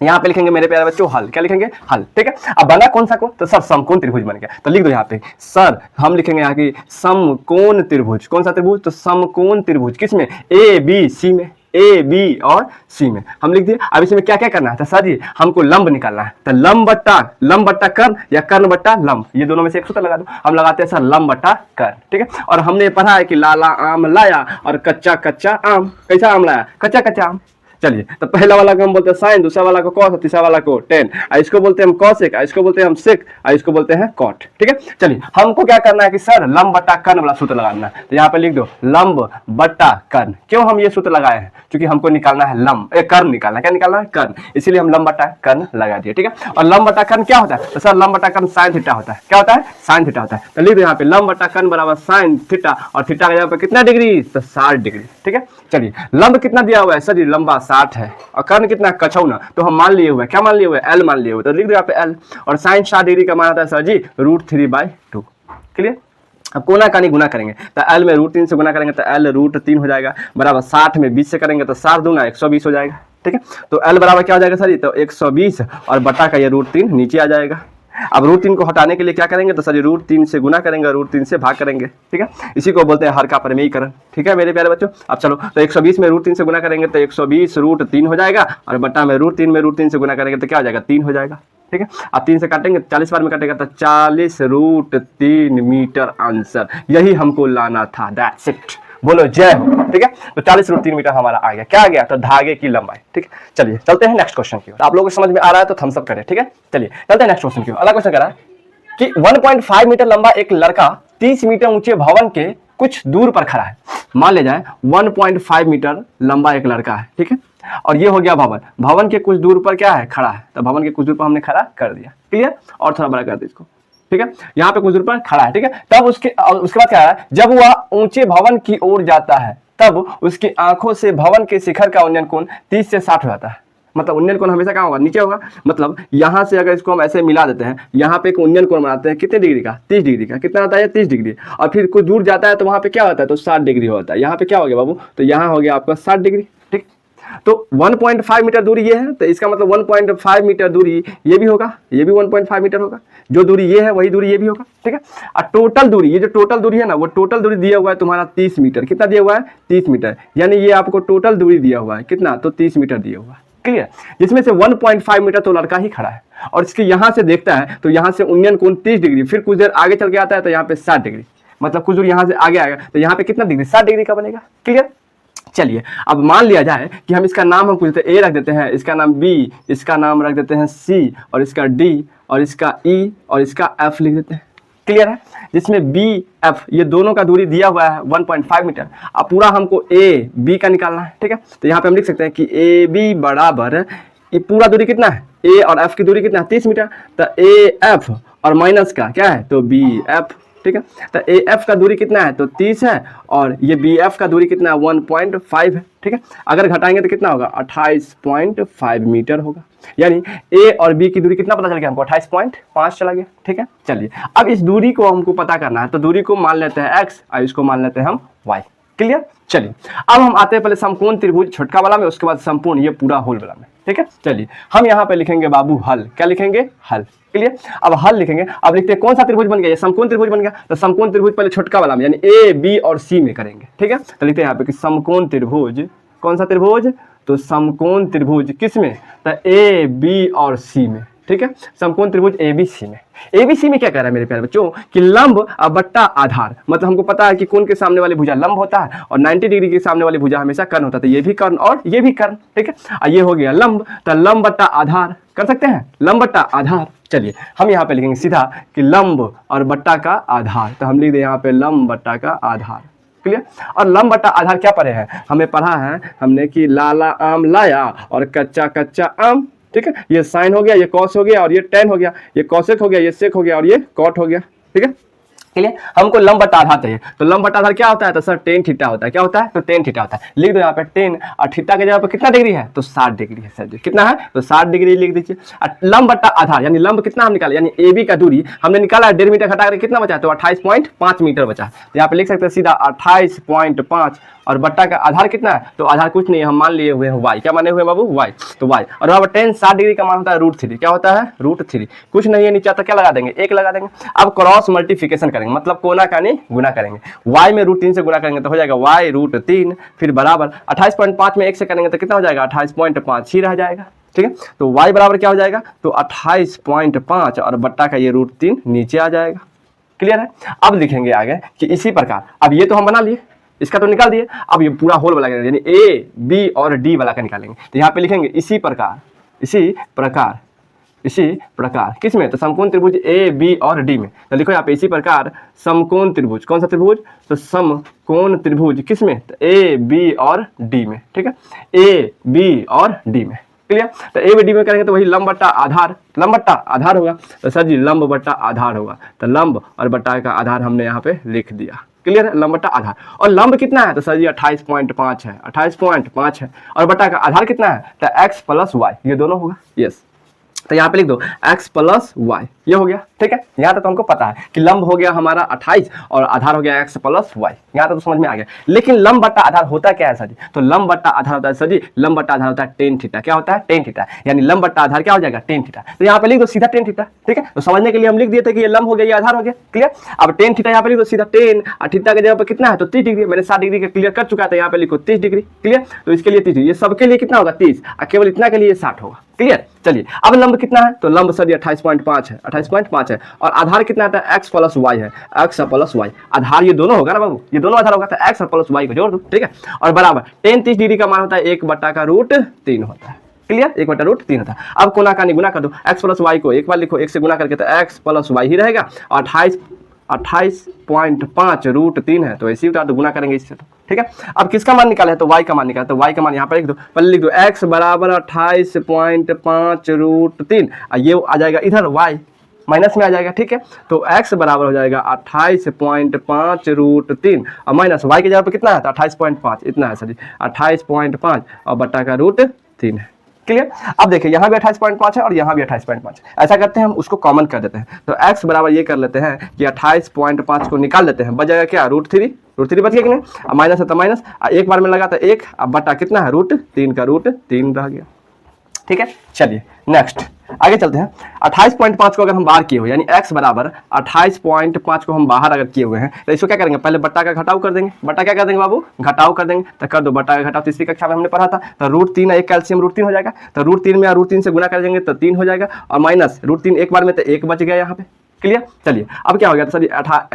यहाँ पे लिखेंगे मेरे प्यारे बच्चों हल, क्या लिखेंगे, हल, ठीक है। अब बना कौन सा कोण, तो सर समकोण त्रिभुज बन गया, तो लिख दो यहाँ पे सर, हम लिखेंगे यहाँ की समकोण त्रिभुज, कौन सा त्रिभुज, तो समकोण त्रिभुज, किसमें, ए बी सी में, ए बी और सी में हम लिख दिए। अब इसमें क्या क्या करना है, तो सर जी हमको लंब निकालना है, तो लंब बट्टा कर्ण या कर्ण बट्टा लंब, ये दोनों में से एक सूत्र लगा दो। हम लगाते हैं सर लंब बट्टा कर्ण, ठीक है। और हमने पढ़ा है कि लाला आम लाया और कच्चा कच्चा आम, कैसा आम लाया, कच्चा कच्चा आम। चलिए तो पहला वाला को हम बोलते हैं साइन, दूसरा वाला को कॉस, तीसरा वाला को टेन, इसको बोलते हैं हम कॉसेक, इसको बोलते हैं हम सेक, इसको बोलते हैं कॉट, ठीक है। चलिए हमको क्या करना है कि सर लंब बट्टा कर्ण वाला सूत्र लगाना है, तो यहाँ पे लिख दो लंब बट्टा कर्ण। क्यों हम ये सूत्र लगाए हैं, क्योंकि हमको निकालना है लंब, कर्ण निकालना है, क्या निकालना है, कर्ण, इसीलिए हम लंब बट्टा कर्ण लगा दिए, ठीक है। और लंब बट्टा कर्ण क्या होता है, तो सर लंब बट्टा कर्ण साइन थीटा होता है, क्या होता है, साइन थीटा होता है। तो लिख दो यहाँ पे लंब बट्टा कर्ण बराबर साइन थीटा, और थीटा का यहाँ पे कितना डिग्री, तो 60 डिग्री, ठीक है। चलिए लंब कितना दिया हुआ है, सर जी लंबा 60 है, और कर्ण कितना, कछौना, तो हम मान लिए हुए, क्या मान लिए हुए, एल मान लिए हुए, तो लिख दो यहाँ पे एल। और साइन 60 डिग्री का मान आता है सर जी √3/2, क्लियर। अब कोना कानी गुना करेंगे, तो एल में √3 से गुना करेंगे तो एल √3 हो जाएगा, बराबर 60 में 20 से करेंगे तो 7 दूना 120 हो जाएगा, ठीक है। तो एल बराबर क्या हो जाएगा सर जी, तो 120 और बटा का ये √3 नीचे आ जाएगा। अब √3 को हटाने के लिए क्या करेंगे, तो सर √3 से गुना करेंगे, √3 से भाग करेंगे, ठीक है। इसी को बोलते हैं हर का प्रमेयीकरण, ठीक है मेरे प्यारे बच्चों। अब चलो तो 120 में √3 से गुना करेंगे तो 120 √3 हो जाएगा, और बटा में √3 से गुना करेंगे तो क्या हो जाएगा, 3 हो जाएगा, ठीक है। अब 3 से काटेंगे 40 बार में काटेगा तो 40 √3 मीटर आंसर, यही हमको लाना था, दैट्स इट, बोलो जय हो, ठीक है। तो 40 √3 मीटर हमारा आ गया, क्या आ गया, तो धागे की लंबाई, ठीक है। चलिए चलते हैं नेक्स्ट क्वेश्चन की ओर। आप लोगों को समझ में आ रहा है तो थम्स अप करें, ठीक है। चलिए चलते हैं नेक्स्ट क्वेश्चन की ओर। अगला क्वेश्चन कह रहा है कि 1.5 मीटर लंबा एक लड़का 30 मीटर ऊंचे भवन के कुछ दूर पर खड़ा है। मान ले जाए 1.5 मीटर लंबा एक लड़का है, ठीक है, और ये हो गया भवन, भवन के कुछ दूर पर क्या है, खड़ा है, तो भवन के कुछ दूर पर हमने खड़ा कर दिया, क्लियर। और थोड़ा बड़ा कर दे इसको, ठीक है, यहाँ पे कुछ दूर पर खड़ा है, ठीक है। तब उसके बाद क्या है, जब वह ऊंचे भवन की ओर जाता है तब उसकी आंखों से भवन के शिखर का उन्नयन कोण 30 से 60 हो जाता है। मतलब उन्नयन कोण हमेशा कहाँ होगा, नीचे होगा। मतलब यहाँ से अगर इसको हम ऐसे मिला देते हैं, यहाँ पे एक उन्नयन कोण बनाते हैं, कितने डिग्री का, 30 डिग्री का, कितना आता है 30 डिग्री, और फिर कुछ दूर जाता है तो वहाँ पे क्या होता है, तो 60 डिग्री होता है। यहाँ पे क्या हो गया बाबू, तो यहाँ हो गया आपका 60 डिग्री, ठीक। तो 1.5 मीटर दूरी ये है, तो इसका मतलब 1.5 मीटर दूरी ये भी होगा, ये भी 1.5 मीटर होगा, जो दूरी ये है वही दूरी ये भी होगा, ठीक है। और टोटल दूरी, ये जो टोटल दूरी है ना, वो टोटल दूरी दिया हुआ है तुम्हारा 30 मीटर, कितना दिया हुआ है, 30 मीटर, यानी ये आपको टोटल दूरी दिया हुआ है कितना, तो 30 मीटर दिया हुआ है, क्लियर। जिसमें से 1.5 मीटर तो लड़का ही खड़ा है, और इसके यहाँ से देखता है तो यहाँ से उन्नयन कोण 30 डिग्री, फिर कुछ देर आगे चल के आता है तो यहाँ पे 60 डिग्री, मतलब कुछ दूर यहाँ से आगे आएगा तो यहाँ पे कितना डिग्री, 60 डिग्री का बनेगा, क्लियर। चलिए अब मान लिया जाए कि हम इसका नाम हम पूछते हैं, ए रख देते हैं, इसका नाम बी, इसका नाम रख देते हैं सी, और इसका डी, और इसका ई, और इसका एफ लिख देते हैं, क्लियर है। जिसमें बी एफ ये दोनों का दूरी दिया हुआ है 1.5 मीटर। अब पूरा हमको ए बी का निकालना है, ठीक है। तो यहाँ पे हम लिख सकते हैं कि ए बी बराबर, ये पूरा दूरी कितना है, ए और एफ की दूरी कितना है, 30 मीटर, तो ए एफ और माइनस का क्या है, तो बी एफ, ठीक है। तो ए एफ का दूरी कितना है, तो 30 है, और ये बी एफ का दूरी कितना है, 1.5 है, ठीक है। अगर घटाएंगे तो कितना होगा, 28.5 मीटर होगा, यानी ए और बी की दूरी कितना पता चल गया हमको, 28.5 चला गया, ठीक है। चलिए अब इस दूरी को हमको पता करना है, तो दूरी को मान लेते हैं x और इसको मान लेते हैं हम y, क्लियर। चलिए अब हम आते हैं पहले समकोण त्रिभुज छोटका वाला में, उसके बाद संपूर्ण ये पूरा होल वाला में, ठीक है। चलिए हम यहाँ पे लिखेंगे बाबू हल, क्या लिखेंगे, हल, क्लियर। अब हल लिखेंगे, अब लिखते हैं कौन सा त्रिभुज बन गया, ये समकोण त्रिभुज बन गया, तो समकोण त्रिभुज पहले छोटका वाला में यानी ए बी और सी में करेंगे, ठीक है। तो लिखते हैं यहाँ पे कि समकोण त्रिभुज, कौन सा त्रिभुज, तो समकोण त्रिभुज किस में, तो ए बी और सी में, ठीक है। समकोण त्रिभुज एबीसी में, एबीसी में क्या कह रहा है मेरे प्यारे बच्चों कि लंब बट्टा आधार, मतलब हमको पता है कि कोण के सामने वाली भुजा लंब होता है और 90 डिग्री के सामने वाली भुजा हमेशा कर्ण होता है, तो ये भी कर्ण और ये भी कर्ण, ठीक है। ये हो गया लंब, तो लंब बट्टा आधार कर सकते हैं, लंब बट्टा आधार। चलिए हम यहाँ पे लिखेंगे सीधा कि लंब और बट्टा का आधार, तो हम लिख दें यहाँ पे लंब बट्टा का आधार, क्लियर। और लंब बट्टा आधार क्या पढ़े हैं, हमें पढ़ा है हमने कि लाला आम लाया और कच्चा कच्चा आम, ठीक है। ये साइन हो गया, ये कॉस हो गया, और ये टेन हो गया, ये कॉसेक हो गया, ये सेक हो गया, और ये कॉट हो गया, ठीक है। क्लियर। हमको लंब बटा आधार चाहिए, तो लंब बटा आधार क्या होता है, तो सर टेन थीटा होता है। क्या होता है, तो टेन थीटा होता है। लिख दो यहाँ पे टेन, और थीटा के जगह पर कितना डिग्री है, तो 60 डिग्री है सर जी। कितना है, तो 60 डिग्री लिख दीजिए। लंब बटा आधार यानी लंब कितना हम निकाले, यानी ए बी का दूरी हमने निकाला है, 1.5 मीटर घटा करके कितना बचा, तो 28.5 मीटर बचा। तो यहाँ पे लिख सकते हैं सीधा 28.5, और बट्टा का आधार कितना है, तो आधार कुछ नहीं है, हम मान लिए हुए हैं वाई। क्या माने हुए बाबू, वाई। तो वाई, और वहाँ पर टेन 60 डिग्री का मान होता है √3। क्या होता है, √3। कुछ नहीं है नीचे आता, क्या लगा देंगे, 1 लगा देंगे। अब क्रॉस मल्टीप्लिकेशन करेंगे, मतलब कोना कानी गुना करेंगे। y में √3 से गुना करेंगे तो हो जाएगा y √3, फिर बराबर 28.5 में 1 से करेंगे तो कितना हो जाएगा, 28.5 ही रह जाएगा। ठीक है, तो y बराबर क्या हो जाएगा, तो 28.5, और बट्टा का ये √3 नीचे आ जाएगा। क्लियर है। अब लिखेंगे आगे कि इसी प्रकार, अब ये तो हम बना लिए, इसका तो निकाल दिए, अब ये पूरा होल वाला यानी ए बी और डी वाला का निकालेंगे। तो यहाँ पे लिखेंगे इसी प्रकार, इसी प्रकार, इसी प्रकार किसमें, तो समकोण त्रिभुज ए बी और डी में। तो लिखो यहाँ पे इसी प्रकार समकोण त्रिभुज, कौन सा त्रिभुज, तो समकोण त्रिभुज किसमें, तो ए बी और डी में। ठीक है, ए बी और डी में। क्लियर। तो ए बी डी में करेंगे तो वही लंब बट्टा आधार, लंब बट्टा आधार होगा। तो सर जी लंब बट्टा आधार होगा, तो लंब और बट्टा का आधार हमने यहाँ पे लिख दिया। क्लियर है, लंब बट्टा आधार। और लंब कितना है, तो सर जी 28.5 है, 28.5 है, और बट्टा का आधार कितना है, तो x + y, ये दोनों होगा। यस, तो यहाँ पे लिख दो x + y, ये हो गया। ठीक है, यहाँ तक तो हमको पता है कि लंब हो गया हमारा 28 और आधार हो गया x + y, यहाँ तक तो समझ में आ गया। लेकिन लंब बट्टा आधार होता क्या है सर जी, तो लंब बट्टा आधार होता है सर जी, लंब बट्टा आधार होता है टेन थीटा। क्या होता है, टेन थीटा, यानी लंब बट्टा आधार क्या हो जाएगा, टेन थीटा। तो यहाँ पे लिख दो सीधा टेन थीटा। ठीक है, तो समझने के लिए हम लिख दिए थे कि ये लंब हो गया, ये आधार हो गया। क्लियर। अब टेन थीटा यहाँ पे लिख दो सीधा, टेन और थीटा के जगह पर कितना है, तो 30 डिग्री। मैंने 60 डिग्री का क्लियर कर चुका था, यहाँ पे लिखो 30 डिग्री। क्लियर, तो इसके लिए 30, ये सबके लिए कितना होगा 30, और केवल इतना के लिए 60 होगा। क्लियर। चलिए अब लंब कितना है, तो लंब सर 28.5 है, 28.5 है, और आधार कितना आता है, x + y है, x + y। आधार ये दोनों होगा ना बाबू, ये दोनों आधार होगा, तो x + y को जोड़ दो। ठीक है, और बराबर टेन 30 डिग्री का मान होता है 1 बट्टा का √3 होता है। क्लियर, 1 बट्टा √3 होता है। अब कोना कानी गुना कर दो, x + y को एक बार लिखो, 1 से गुना करके, तो x + y ही रहेगा, और 28.5 √3 है, तो ऐसे ही उतार दो, गुना करेंगे इससे। तो ठीक है, अब किसका मान निकाला है, तो y का मान निकाला, तो y का मान यहाँ पर लिख दो, पहले लिख दो x बराबर 28.5 √3, ये आ जाएगा इधर y माइनस में आ जाएगा। ठीक है, तो x बराबर हो जाएगा 28.5 √3, और माइनस y की जगह पर कितना है, तो 28.5, इतना है सर, 28.5 और बट्टा का √3 है। क्लियर। अब देखिए यहाँ भी 28.5 है और यहाँ भी 28.5। ऐसा करते हैं हम उसको कॉमन कर देते हैं, तो x बराबर ये कर लेते हैं कि 28.5 को निकाल लेते हैं, बच जाएगा क्या, √3 बच गया कि नहीं, अब माइनस है तो माइनस, एक बार में लगा तो 1, अब बटा कितना है, √3 का √3 रह गया। ठीक है, चलिए नेक्स्ट आगे चलते हैं। 28.5 को अगर हम बाहर किए हुए, यानी x बराबर 28.5 को हम बाहर अगर किए हुए हैं, तो इसको क्या करेंगे, पहले बट्टा का घटाव कर देंगे। बट्टा क्या कर देंगे बाबू, घटाव कर देंगे। तो कर दो बट्टा का घटाव, तीसरी कक्षा में हमने पढ़ा था, तो √3 एक कैल्शियम √3 हो जाएगा, तो √3 में √3 से गुना कर देंगे तो 3 हो जाएगा, और माइनस √3 एक बार में, तो 1 बच गया यहाँ पे। क्लियर। चलिए अब क्या हो गया, तो सर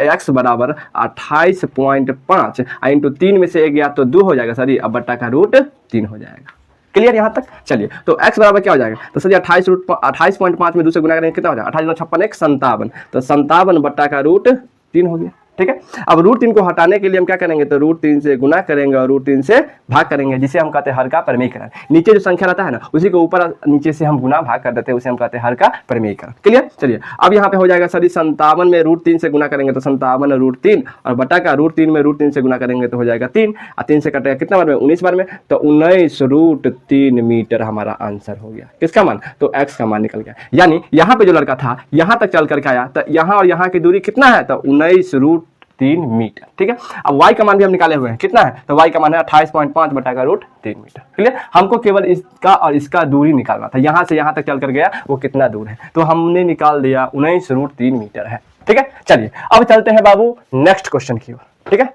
x बराबर 28.5 इंटू 3 में से 1 गया तो 2 हो जाएगा सर, अब बट्टा का √3 हो जाएगा। क्लियर यहाँ तक। चलिए तो x बराबर क्या हो जाएगा, तो सर 28.5 में 2 से गुना करेंगे कितना हो जाएगा, 28 56 1 57, तो 57 बट्टा का √3 हो गया। ठीक है, अब √3 को हटाने के लिए हम क्या करेंगे, तो √3 से गुना करेंगे और √3 से भाग करेंगे, जिसे हम कहते हैं हर का परिमेयकरण। नीचे जो संख्या रहता है ना, उसी को ऊपर नीचे से हम गुना भाग कर देते हैं, उसे हम कहते हैं हर का परिमेयकरण। क्लियर। चलिए अब यहाँ पे हो जाएगा सर 57 में √3 से गुना करेंगे तो 57 √3, और बटा का √3 में √3 से गुना करेंगे तो हो जाएगा 3, और 3 से कटेगा कितना बार में, 19 बार में, तो 19 √3 मीटर हमारा आंसर हो गया। किसका मान, तो x का मान निकल गया। यानी यहाँ पे जो लड़का था यहाँ तक चल करके आया, तो यहाँ और यहाँ की दूरी कितना है, तो 19 √3 मीटर। ठीक है, अब y का मान भी हम निकाले हुए हैं, कितना है, तो y का मान है 28.5 बटा का √3 मीटर। क्लियर। हमको केवल इसका और इसका दूरी निकालना था, यहाँ से यहाँ तक चल कर गया वो कितना दूर है, तो हमने निकाल दिया 19 √3 मीटर है। ठीक है, चलिए अब चलते हैं बाबू नेक्स्ट क्वेश्चन की ओर। ठीक है,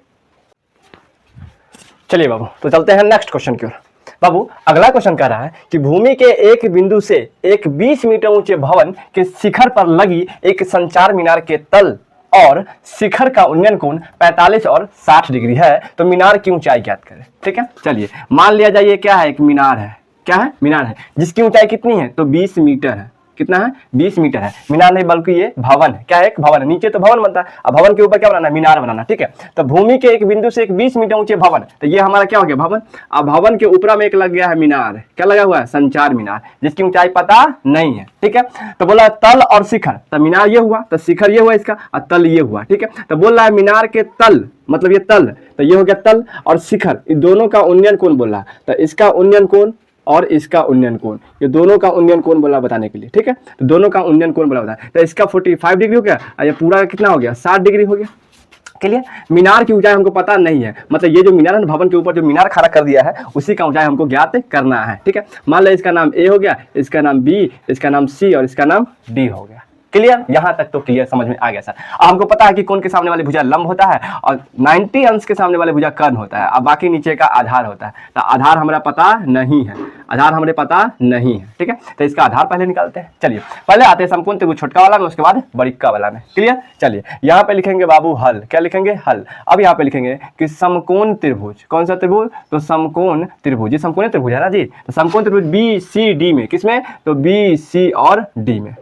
चलिए बाबू तो चलते हैं नेक्स्ट क्वेश्चन की ओर। बाबू अगला क्वेश्चन कह रहा है कि भूमि के एक बिंदु से एक 20 मीटर ऊंचे भवन के शिखर पर लगी एक संचार मीनार के तल और शिखर का उन्नयन कोण 45 और 60 डिग्री है, तो मीनार की ऊंचाई ज्ञात करें। ठीक है, चलिए मान लिया जाए क्या है, एक मीनार है। क्या है, मीनार है जिसकी ऊंचाई कितनी है, तो 20 मीटर है। कितना है 20 मीटर है। मीनार नहीं बल्कि ये भवन है। क्या है? एक भवन है। नीचे तो भवन बनता है, अब भवन के ऊपर क्या बनाना है? मीनार बनाना। ठीक है, तो भूमि के एक बिंदु से एक 20 मीटर ऊंचे भवन, तो ये हमारा क्या हो गया? भवन। अब भवन के ऊपर में एक लग गया है मीनार। क्या लगा हुआ है? संचार मीनार, जिसकी ऊंचाई पता नहीं है। ठीक है, तो बोला तल और शिखर, तो मीनार ये हुआ, तो शिखर ये हुआ इसका, और तल ये हुआ। ठीक है, तो बोल रहा है मीनार के तल, मतलब ये तल, तो ये हो गया तल, और शिखर, इन दोनों का उन्नयन कोण बोल रहा है, तो इसका उन्नयन कोण और इसका उन्नयन कोण, ये दोनों का उन्नयन कोण बोला बताने के लिए। ठीक है, तो दोनों का उन्नयन कोण बोला बताया, तो इसका 45 डिग्री हो गया, और ये पूरा कितना हो गया? 60 डिग्री हो गया। क्लियर? मीनार की ऊंचाई हमको पता नहीं है, मतलब ये जो मीनार है, भवन के ऊपर जो मीनार खड़ा कर दिया है, उसी का ऊंचाई हमको ज्ञात करना है। ठीक है, मान लो इसका नाम ए हो गया, इसका नाम बी, इसका नाम सी और इसका नाम डी हो गया। क्लियर? यहां तक तो क्लियर, समझ में आ गया सर। अब हमको पता है कि कोण के सामने वाली भुजा लंब होता है और 90 अंश के सामने वाले भुजा कर्ण होता है, अब बाकी नीचे का आधार होता है। तो आधार हमारा पता नहीं है, आधार हमारे पता नहीं है। ठीक है, तो इसका आधार पहले निकालते हैं। चलिए पहले आते हैं समकोण त्रिभुज छोटका वाला में, उसके बाद बड़िक्का वाला में। क्लियर? चलिए यहाँ पे लिखेंगे बाबू हल, क्या लिखेंगे? हल। अब यहाँ पे लिखेंगे कि समकोण त्रिभुज, कौन सा त्रिभुज? तो समकोण त्रिभुज, ये समकोण त्रिभुज है ना जी, तो समकोण त्रिभुज बी सी डी में, किसमें? तो बी सी और डी में।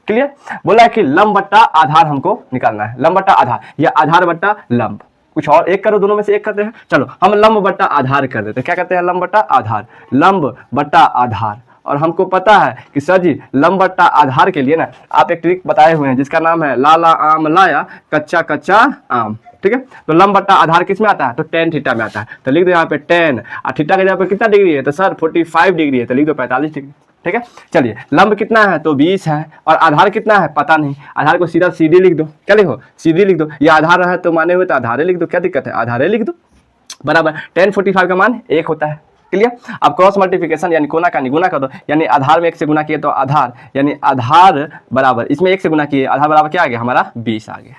क्लियर? बोला है कि लंब बट्टा आधार हमको निकालना है, लंब बट्टा आधार या आधार बट्टा लंब, कुछ और एक करो, दोनों में से एक करते हैं। चलो हम लंब बट्टा आधार कर देते हैं। क्या कहते हैं? लंब बट्टा आधार, लंब बट्टा आधार। और हमको पता है कि सर जी लंब बट्टा आधार के लिए ना आप एक ट्रिक बताए हुए हैं, जिसका नाम है लाला आम लाया कच्चा कच्चा आम। ठीक है, तो लंब बट्टा आधार किस में आता है? तो tan थीटा में आता है, तो लिख दो यहाँ पे tan, और थीटा के जगह पे कितना डिग्री है? तो सर 45 डिग्री है, तो लिख दो 45 डिग्री। ठीक है, चलिए लंब कितना है? तो 20 है, और आधार कितना है? पता नहीं, आधार को सीधा सीधी लिख दो। क्या लिखो? सीधी लिख दो, ये आधार है तो माने हुए तो आधारे लिख दो, क्या दिक्कत है? आधारे लिख दो, बराबर। tan 45 का मान 1 होता है। क्लियर? अब क्रॉस मल्टीप्लिकेशन यानी कोना का गुना कर दो, यानी आधार में 1 से गुना किए तो आधार, यानी आधार बराबर इसमें 1 से गुना किए, आधार बराबर क्या आ गया? हमारा 20 आ गया।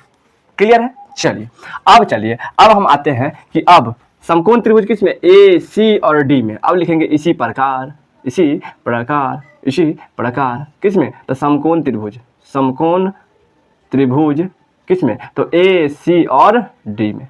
क्लियर है? चलिए अब हम आते हैं कि अब समकोण त्रिभुज किसमें? ए सी और डी में। अब लिखेंगे इसी प्रकार, इसी प्रकार, इसी प्रकार, किसमें? तो समकोण त्रिभुज, समकोण त्रिभुज किसमें? तो ए सी और डी में।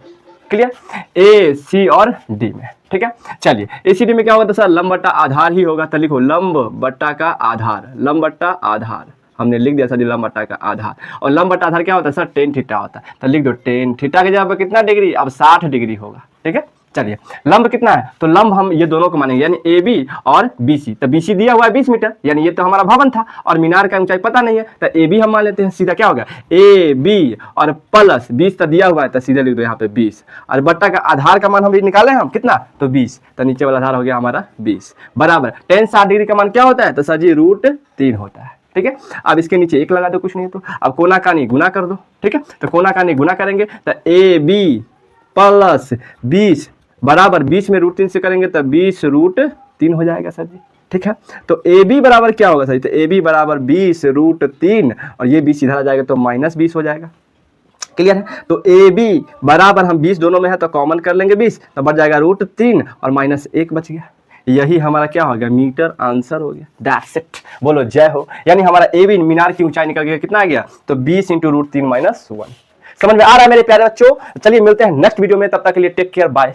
क्लियर? ए सी और डी में। ठीक है, चलिए ए सी डी में क्या होगा? तो सर लंब बट्टा आधार ही होगा, तो लिखो लंब बट्टा का आधार, लंब बट्टा आधार हमने लिख दिया सर, लंब बट्टा का आधार। और लंब बट्टा आधार क्या होता है सर? tan थीटा होता है, तो लिख दो tan थीटा के जगह पर कितना डिग्री? अब 60 डिग्री होगा। ठीक है, चलिए लंब कितना है? तो लंब हम ये दोनों को मानेंगे, यानी ए बी और बी सी। तो बी सी दिया हुआ है 20 मीटर, यानी ये तो हमारा भवन था, और मीनार का ऊंचाई पता नहीं है, तो ए बी हम मान लेते हैं। सीधा क्या होगा? ए बी और प्लस 20 तो दिया हुआ है, तो सीधा लिख दो यहाँ पे 20, और बट्टा का आधार का मान हम निकाले हम कितना? तो 20, तो नीचे वाला आधार हो गया हमारा 20, बराबर। tan 60 डिग्री का मान क्या होता है? तो सर जी √3 होता है। ठीक है, अब इसके नीचे 1 लगा दो, कुछ नहीं तो अब कोना कानी गुना कर दो। ठीक है, तो कोना कानी गुना करेंगे तो ए बी प्लस 20 बराबर 20 में √3 से करेंगे तो 20√3 हो जाएगा सर जी। ठीक है, तो ए बी बराबर क्या होगा सर? तो ए बी बराबर 20√3, और ये 20 इधर आ जाएगा तो -20 हो जाएगा। क्लियर है? तो ए बी बराबर हम 20 दोनों में है तो कॉमन कर लेंगे 20, तो बढ़ जाएगा √3 और -1 बच गया। यही हमारा क्या हो गया? मीटर आंसर हो गया। दैट्स इट, बोलो जय हो। यानी हमारा ए बी मीनार की ऊंचाई निकल गया, कितना आ गया? तो 20 × √3 - 1। समझ में आ रहा है मेरे प्यारे बच्चों? चलिए मिलते हैं नेक्स्ट वीडियो में, तब तक के लिए टेक केयर, बाय।